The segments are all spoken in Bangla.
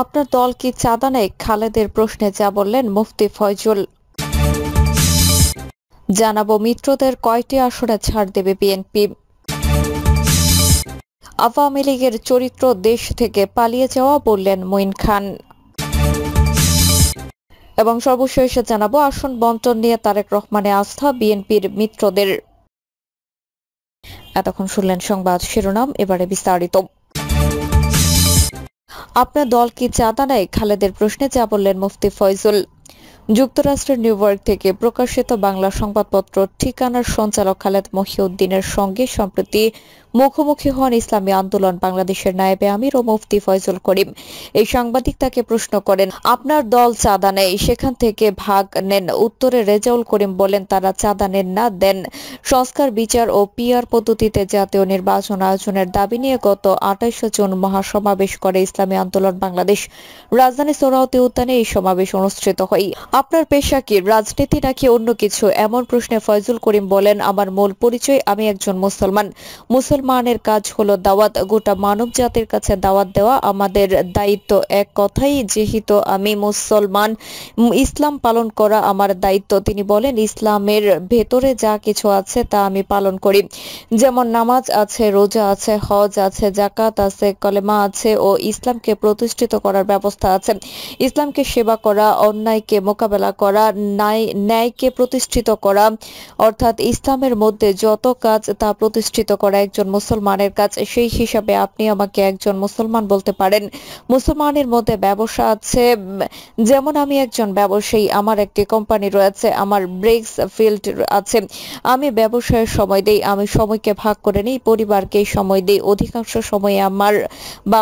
আপনার দল কি চাঁদা নেয়? খালেদের প্রশ্নে যা বললেন মুফতি ফয়জুল। জানাবো মিত্রদের কয়টি আসনে ছাড় দেবে বিএনপি। আওয়ামী লীগের চরিত্র দেশ থেকে পালিয়ে যাওয়া বললেন মঈন খান। এবং সর্বশেষ জানাবো আসন বন্টন নিয়ে তারেক রহমানের আস্থা বিএনপির মিত্রদের। এতক্ষণ শুনলেন সংবাদ শিরোনাম, এবারে বিস্তারিত। আপনার দল কি চাঁদা নেয়? খালেদের প্রশ্নে যা বললেন মুফতি ফয়জুল। যুক্তরাষ্ট্রের নিউ ইয়র্ক থেকে প্রকাশিত বাংলা সংবাদপত্র ঠিকানার সঞ্চালক খালেদ মহিউদ্দিনের সঙ্গে সম্প্রতি মুখোমুখি হন ইসলামী আন্দোলন বাংলাদেশের নায়েবে আমির ও মুফতি ফয়জুল করিম। এই সাংবাদিক তাকে প্রশ্ন করেন, আপনার দল চাঁদা নেয়, সেখান থেকে ভাগ নেন? উত্তরে রেজাউল করিম বলেন, তারা চাঁদা নেন না, দেন। সংস্কার, বিচার ও পিআর পদ্ধতিতে জাতীয় নির্বাচন আয়োজনের দাবি নিয়ে গত ২৮ জুন মহাসমাবেশ করে ইসলামী আন্দোলন বাংলাদেশ। রাজধানী সোহরাওয়ার্দী উদ্যানে এই সমাবেশ অনুষ্ঠিত হয়। আপনার পেশা কি, রাজনীতি নাকি অন্য কিছু? এমন প্রশ্নে ফয়জুল করিম বলেন, আমার মূল পরিচয়, আমি একজন মুসলমান। মুসলমানের কাজ হলো দাওয়াত, গোটা মানব জাতির কাছে দাওয়াত দেওয়া আমাদের দায়িত্ব। এক কথাই, যেহেতু আমি মুসলমান, ইসলাম পালন করা আমার দায়িত্ব। তিনি বলেন, ইসলামের ভেতরে যা কিছু আছে তা আমি পালন করি, যেমন নামাজ আছে, রোজা আছে, হজ আছে, যাকাত আছে, কলেমা আছে ও ইসলামকে প্রতিষ্ঠিত করার ব্যবস্থা আছে। ইসলামকে সেবা করা, অন্যায়কে মোকাবেলা করা, ন্যায়কে প্রতিষ্ঠিত করা, অর্থাৎ ইসলামের মধ্যে যত কাজ তা প্রতিষ্ঠিত করা একজন মুসলমানের কাজ। সেই হিসাবে আপনি আমাকে একজন মুসলমান বলতে পারেন। মুসলমানের মধ্যে ব্যবসা আছে, যেমন আমি একজন ব্যবসায়ী, আমার একটি কোম্পানি রয়েছে, আমার ব্রেক্স ফিল্ড আছে। আমি ব্যবসায়ের সময় দেই, আমি সময়কে ভাগ করে নিই, পরিবারকে সময় দেই। অধিকাংশ সময়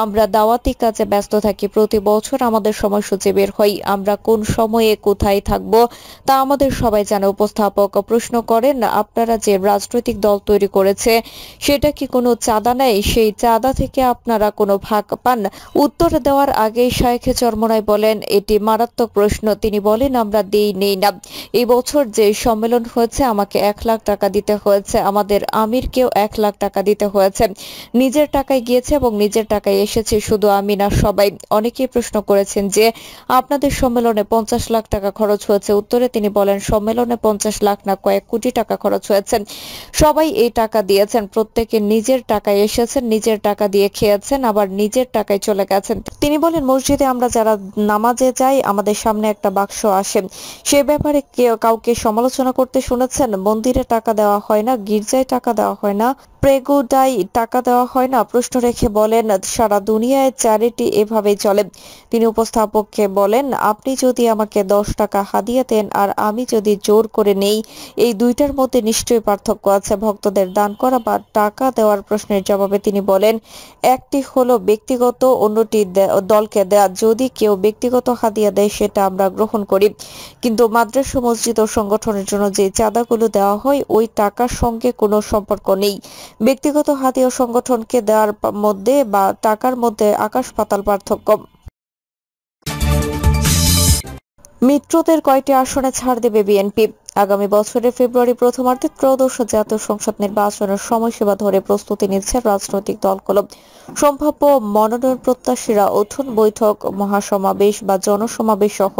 আমরা দাওয়াতি কাজে ব্যস্ত থাকি। প্রতি বছর আমাদের সময়সূচি বের হয়, আমরা কোন সময়ে কোথায় থাকব তা আমাদের সবাই জানে। উপস্থাপক প্রশ্ন করেন, আপনারা যে রাজনৈতিক দল তৈরি করেছে সেটা কি কোনো চাঁদা নেয়? সেই চাঁদা থেকে আপনারা কোনো ভাগ পান? উত্তর দেওয়ার আগে শায়েখে চরমোনাই বলেন, এটি মারাত্মক প্রশ্ন। তিনি বলেন, আমরা নেই না। এই বছর যে সম্মেলন হয়েছে আমাকে ১ লাখ টাকা দিতে হয়েছে, আমাদের আমিরকেও ১ লাখ টাকা দিতে হয়েছে। নিজের টাকায় গিয়েছে এবং নিজের টাকায় এসেছে, শুধু আমি না, সবাই। অনেকেই প্রশ্ন করেছেন যে আপনাদের সম্মেলনে ৫০ লাখ টাকা খরচ হয়েছে। উত্তরে তিনি বলেন, সম্মেলনে ৫০ লাখ না, কয়েক কোটি টাকা খরচ হয়েছে। সবাই এই টাকা দিয়েছেন, প্রত্যেকে নিজের টাকায় এসেছেন, নিজের টাকা দিয়ে খেয়েছেন, আবার নিজের টাকায় চলে গেছেন। তিনি বলেন, মসজিদে আমরা যারা নামাজে যাই আমাদের সামনে একটা বাক্স আসে, সে ব্যাপারে কাউকে সমালোচনা করতে শুনেছেন? মন্দিরে টাকা দেওয়া হয় না, গির্জায় টাকা দেওয়া হয় না, প্রেগুডায় টাকা দেওয়া হয় না? প্রশ্ন রেখে বলেন, সারা দুনিয়ায় চ্যারিটি এভাবেই চলে। তিনি উপস্থাপককে বলেন, আপনি যদি আমাকে ১০ টাকা হাদিয়া দেন আর আমি যদি জোর করে নেই, এই দুইটার মধ্যে নিশ্চয়ই পার্থক্য আছে। ভক্তদের দান করা বা টাকা দেওয়ার প্রশ্নের জবাবে তিনি বলেন, একটি হলো ব্যক্তিগত, অন্যটি দলকে দেয়া। যদি কেউ ব্যক্তিগত হাদিয়া দেয় সেটা আমরা গ্রহণ করি, কিন্তু মাদ্রাসা, মসজিদ ও সংগঠনের জন্য যে চাঁদাগুলো দেওয়া হয় ওই টাকার সঙ্গে কোনো সম্পর্ক নেই। ব্যক্তিগত হাদিয়া ও সংগঠনকে দেওয়ার মধ্যে বা টাকার মধ্যে আকাশ পাতাল পার্থক্য। মিত্রদের কয়টি আসনে ছাড় দেবে বিএনপি? আগামী বছরের ফেব্রুয়ারি প্রথমার্ধে ত্রয়োদশ জাতীয় সংসদ নির্বাচনের সময়সীমা ধরে প্রস্তুতি নিচ্ছে রাজনৈতিক দলগুলো। সম্ভাব্য মনোনয়ন প্রত্যাশীরা উঠোন বৈঠক, মহাসমাবেশ বা জনসমাবেশ সহ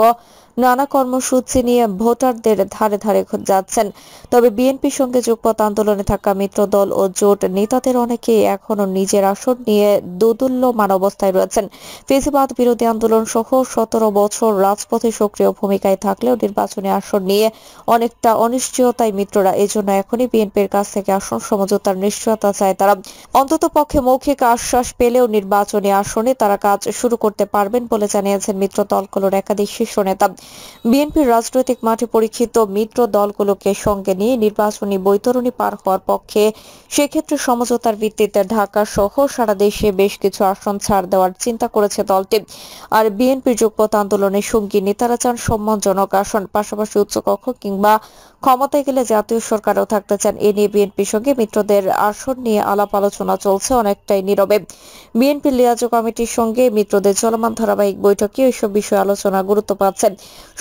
নানা কর্মসূচি নিয়ে ভোটারদের ধারে ধারে যাচ্ছেন। তবে বিএনপির সঙ্গে যুগপৎ আন্দোলনে থাকা মিত্র দল ও জোট নেতাদের অনেকেই এখনো নিজের আসন নিয়ে দোদুল্যমান অবস্থায় রয়েছেন। ফেসিবাদ বিরোধী আন্দোলন সহ ১৭ বছর রাজপথে সক্রিয় ভূমিকায় থাকলেও নির্বাচনী আসন নিয়ে অনেকটা অনিশ্চয়তায় মিত্ররা। এজন্য এখনই বিএনপির কাছ থেকে আসন সমঝোতার নিশ্চয়তা চায় তারা। অন্তত পক্ষে মৌখিক আশ্বাস পেলেও নির্বাচনী আসনে তারা কাজ শুরু করতে পারবেন বলে জানিয়েছেন মিত্র দলগুলোর একাধিক শীর্ষ নেতা। বিএনপির রাজনৈতিক মাঠে পরীক্ষিত মিত্র দলগুলোকে সঙ্গে নিয়ে নির্বাচনী বৈতরণী পার হওয়ার পক্ষে। সেক্ষেত্রে সমঝোতার ভিত্তিতে ঢাকা সহ সারা দেশে বেশ কিছু আসন ছাড় দেওয়ার চিন্তা করেছে দলটি। আর বিএনপির যুগপৎ আন্দোলনের সঙ্গী নেতারা চান সম্মানজনক আসন, পাশাপাশি উচ্চকক্ষ কিংবা কিংবা ক্ষমতায় গেলে জাতীয় সরকারও থাকতে চান। এ নিয়ে বিএনপির সঙ্গে মিত্রদের আসন নিয়ে আলাপ আলোচনা চলছে অনেকটাই নীরবে। বিএনপি লিয়াজো কমিটির সঙ্গে মিত্রদের চলমান ধারাবাহিক বৈঠকে এইসব বিষয়ে আলোচনা গুরুত্ব পাচ্ছেন।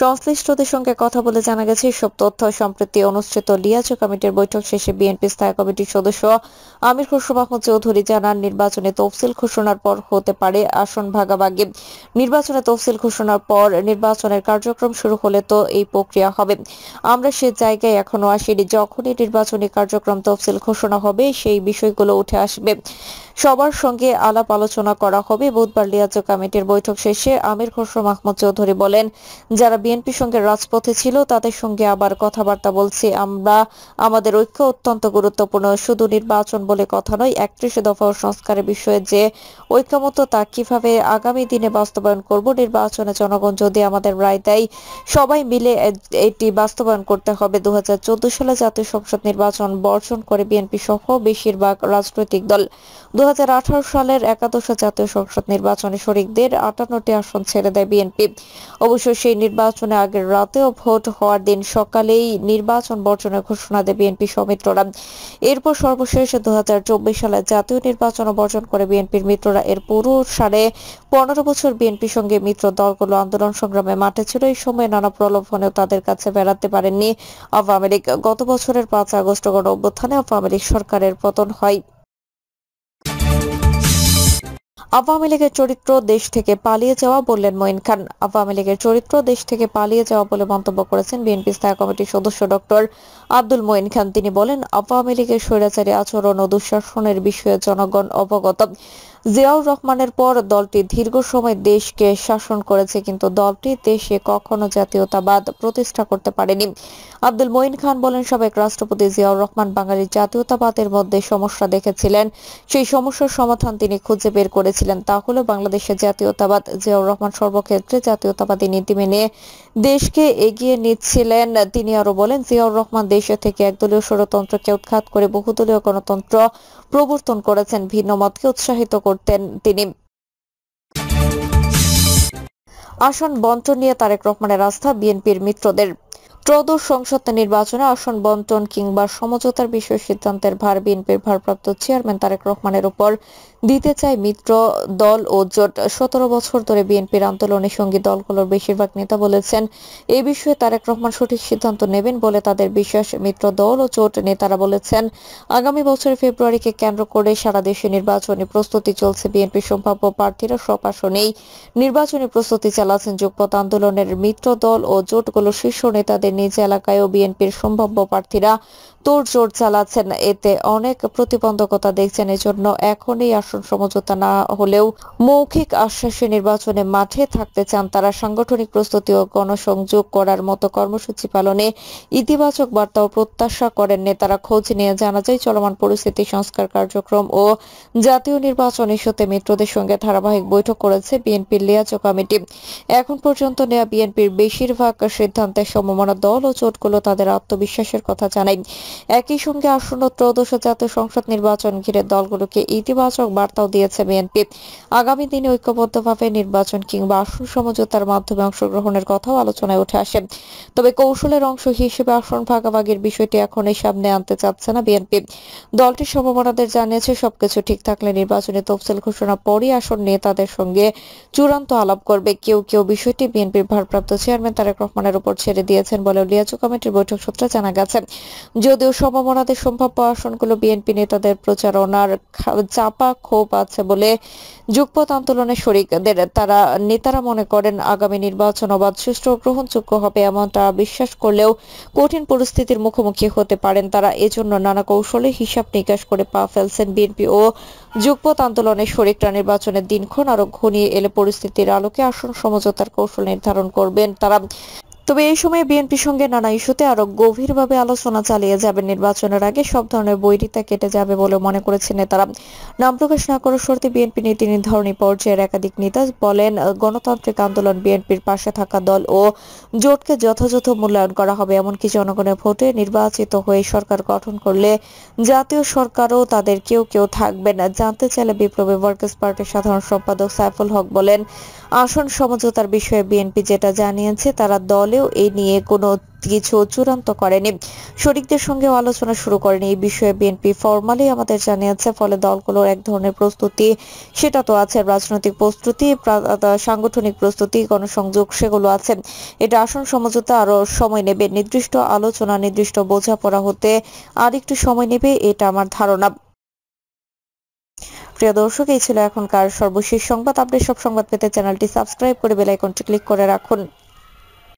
সংশ্লিষ্টদের সঙ্গে কথা বলে জানা গেছে, এসব তথ্য সম্প্রতি অনুষ্ঠিত লিয়াজো কমিটির বৈঠক শেষে বিএনপি স্থায়ী কমিটির সদস্য আমির খসরু মাহমুদ চৌধুরী জানান, নির্বাচনে তফসিল ঘোষণার পর হতে পারে আসন ভাগাভাগি। নির্বাচনে তফসিল ঘোষণার পর নির্বাচনের কার্যক্রম শুরু হলে তো এই প্রক্রিয়া হবে। আমরা সে জায়গায় এখনো আসিনি। যখনই নির্বাচনী কার্যক্রম তফসিল ঘোষণা হবে সেই বিষয়গুলো উঠে আসবে, সবার সঙ্গে আলাপ আলোচনা করা হবে। বুধবার লিয়াজো কমিটির বৈঠক শেষে আমির খসরু মাহমুদ চৌধুরী বলেন, যারা বিএনপির সঙ্গে রাজপথে ছিল তাদের সঙ্গে আবার কথাবার্তা বলছি। আমাদের ঐক্য অত্যন্ত গুরুত্বপূর্ণ। শুধু নির্বাচন বলে কথা নয়, 31 দফা সংস্কারের বিষয়ে যে ঐক্যমত তা কিভাবে আগামী দিনে বাস্তবায়ন করব। নির্বাচনে জনগণ যদি আমাদের রায় দেয়, সবাই মিলে এটি বাস্তবায়ন করতে হবে। 2014 সালে জাতীয় সংসদ নির্বাচন বর্জন করে বিএনপি সহ বেশিরভাগ রাজনৈতিক দল 2018 সালের 11 জাতীয় সংসদ নির্বাচনে শরিকদের 58টি আসন ছেড়ে দেয় বিএনপি। অবশ্য সেই নির্বাচনে আগের রাতেও ভোট হওয়ার দিন সকালেই নির্বাচন বর্জনের ঘোষণা দেয় বিএনপি সমিত্ররা। এরপর সর্বশেষ 2024 সালে জাতীয় নির্বাচন বর্জন করে বিএনপির মিত্ররা। এর পুরো 15.5 বছর বিএনপির সঙ্গে মিত্র দলগুলো আন্দোলন সংগ্রামে মাঠে ছিল। এই সময় নানা প্রলোভনেও তাদের কাছে বেড়াতে পারেননি আওয়ামী লীগ। গত বছরের 5 আগস্ট গণ অভ্যুত্থানে আওয়ামী লীগ সরকারের পতন হয়। আওয়ামী লীগের চরিত্র দেশ থেকে পালিয়ে যাওয়া বললেন মঈন খান। আওয়ামী লীগের চরিত্র দেশ থেকে পালিয়ে যাওয়া বলে মন্তব্য করেছেন বিএনপি স্থায়ী কমিটির সদস্য ডক্টর আব্দুল মঈন খান। তিনি বলেন, আওয়ামী লীগের স্বৈরাচারী আচরণ ও দুঃশাসনের বিষয়ে জনগণ অবগত। জিয়াউর রহমানের পর দলটি দীর্ঘ সময় দেশকে শাসন করেছে, কিন্তু দলটি দেশে কখনো জাতীয়তাবাদ প্রতিষ্ঠা করতে পারেনি। আব্দুল মঈন খান বলেন, সাবেক রাষ্ট্রপতি জিয়াউর রহমান বাঙালির জাতীয়তাবাদের মধ্যে সমস্যা দেখেছিলেন। সেই সমস্যার সমাধান তিনি খুঁজে বের করেছিলেন, তা হলো বাংলাদেশের জাতীয়তাবাদ। জিয়াউর রহমান সর্বক্ষেত্রে জাতীয়তাবাদী নীতি মেনে দেশকে এগিয়ে নিচ্ছিলেন। তিনি আরো বলেন, জিয়াউর রহমান দেশে থেকে একদলীয় ষড়যন্ত্রকে উৎখাত করে বহুদলীয় গণতন্ত্র প্রবর্তন করেছেন। ভিন্ন মতকে উৎসাহিত করতেন তিনি। আসন বন্টন নিয়ে তারেক রহমানের আস্থা বিএনপির মিত্রদের। ত্রয়োদশ সংসদ নির্বাচনে আসন বন্টন কিংবা সমঝোতার বিষয়ে সিদ্ধান্তের ভার বিএনপির ভারপ্রাপ্ত চেয়ারম্যান তারেক রহমানের উপর দিতে চায় মিত্র দল ও জোট। 17 বছর ধরে বিএনপির আন্দোলনে সঙ্গী দলগুলোর বেশিরভাগ নেতা বলেছেন, এই বিষয়ে তারেক রহমান সঠিক সিদ্ধান্ত নেবেন বলে তাদের বিশ্বাস। মিত্র দল ও জোট নেতারা বলেছেন, আগামী বছরের ফেব্রুয়ারিকে কেন্দ্র করে সারা দেশে নির্বাচনী প্রস্তুতি চলছে। বিএনপির সম্ভাব্য প্রার্থীরা সব আসনেই নির্বাচনী প্রস্তুতি চালাচ্ছেন। যুগপৎ আন্দোলনের মিত্র দল ও জোটগুলোর শীর্ষ নেতাদের নিজ এলাকায়ও বিএনপির সম্ভাব্য প্রার্থীরা তোড়জোড় চালাচ্ছেন। এতে অনেক প্রতিবন্ধকতা দেখছেন। এজন্য এখনই আসন সমঝোতা না হলেও মৌখিক আশ্বাসে নির্বাচনে মাঠে থাকতে চান তারা। সাংগঠনিক প্রস্তুতি ও গণসংযোগ করার মতো কর্মসূচি পালনে ইতিবাচক বার্তা ও প্রত্যাশা করেন নেতারা। খোঁজ নিয়ে জানা যায়, চলমান পরিস্থিতি, সংস্কার কার্যক্রম ও জাতীয় নির্বাচন ইস্যুতে মিত্রদের সঙ্গে ধারাবাহিক বৈঠক করেছে বিএনপির লিয়াজো কমিটি। এখন পর্যন্ত নেওয়া বিএনপির বেশিরভাগ সিদ্ধান্তের সমমনা দল ও জোটগুলো তাদের আত্মবিশ্বাসের কথা জানায়। একই সঙ্গে আসন্ন ত্রয়োদশ জাতীয় সংসদ নির্বাচন ঘিরে দলগুলোকে ইতিবাচক বার্তাও দিয়েছে বিএনপি। আগামী দিনে ঐক্যবদ্ধভাবে নির্বাচন কিংবা আসন সমঝোতার মাধ্যমে অংশগ্রহণের কথাও আলোচনায় উঠে আসে। তবে কৌশলের অংশ হিসেবে আসন ভাগাভাগির বিষয়টি এখনই সামনে আনতে চাচ্ছে না বিএনপি। দলটির সমমনাদের জানিয়েছে, সবকিছু ঠিক থাকলে নির্বাচনী তফসিল ঘোষণা পরই আসন নিয়ে তাদের সঙ্গে চূড়ান্ত আলাপ করবে। কেউ কেউ বিষয়টি বিএনপির ভারপ্রাপ্ত চেয়ারম্যান তারেক রহমানের উপর ছেড়ে দিয়েছেন বলে লিয়াজো কমিটির বৈঠক সূত্রে জানা গেছে। যদিও সমমনাদের সম্ভাব্য আসনগুলো বিএনপি নেতাদের প্রচারণার চাপা ক্ষোভ আছে বলে যুগপৎ আন্দোলনে শরিকদের নেতারা মনে করেন, আগামী নির্বাচন অবাধ, সুষ্ঠু ও গ্রহণযোগ্য হবে এমনটা বিশ্বাস করলেও কঠিন পরিস্থিতির মুখোমুখি হতে পারেন তারা। এজন্য নানা কৌশলে হিসাব নিকাশ করে পা ফেলছেন বিএনপি ও যুগপৎ আন্দোলনের শরিকরা। নির্বাচনের দিনক্ষণ আরো ঘনিয়ে এলে পরিস্থিতির আলোকে আসন সমঝোতার কৌশল নির্ধারণ করবেন তারা। তবে এই সময় বিএনপির সঙ্গে নানা ইস্যুতে আরো গভীরভাবে আলোচনা চালিয়ে যাবেন। নির্বাচনের আগে সব ধরনের বৈরিতা কেটে যাবে বলে মনে করেছেন নেতারা। নাম প্রকাশ না করার শর্তে বিএনপি নীতি নির্ধারণী পর্যায়ের একাধিক নেতা বলেন, গণতান্ত্রিক আন্দোলন, বিএনপির পাশে থাকা দল ও জোটকে যথাযথ মূল্যায়ন করা হবে। এমনকি জনগণের ভোটে নির্বাচিত হয়ে সরকার গঠন করলে জাতীয় সরকারও তাদের কেউ কেউ থাকবেন। জানতে চাইলে বিপ্লবী ওয়ার্কার্স পার্টির সাধারণ সম্পাদক সাইফুল হক বলেন, আসন সমঝোতার বিষয়ে বিএনপি যেটা জানিয়েছে, তারা দলে হলেও এ নিয়ে কোনো কিছু চূড়ান্ত করেনি, শরিকদের সঙ্গেও আলোচনা শুরু করেনি। এই বিষয়ে বিএনপি ফরমালি আমাদের জানিয়েছে, ফলে দলগুলোর এক ধরনের প্রস্তুতি সেটা তো আছে, রাজনৈতিক প্রস্তুতি, সাংগঠনিক প্রস্তুতি, গণসংযোগ সেগুলো আছে। এটা আসন সমঝোতা আরো সময় নেবে, নির্দিষ্ট আলোচনা নির্দিষ্ট বোঝাপড়া হতে আর একটু সময় নেবে, এটা আমার ধারণা। প্রিয় দর্শক, এই ছিল এখনকার সর্বশেষ সংবাদ। আপডেট সব সংবাদ পেতে চ্যানেলটি সাবস্ক্রাইব করে বেল আইকনটি ক্লিক করে রাখুন।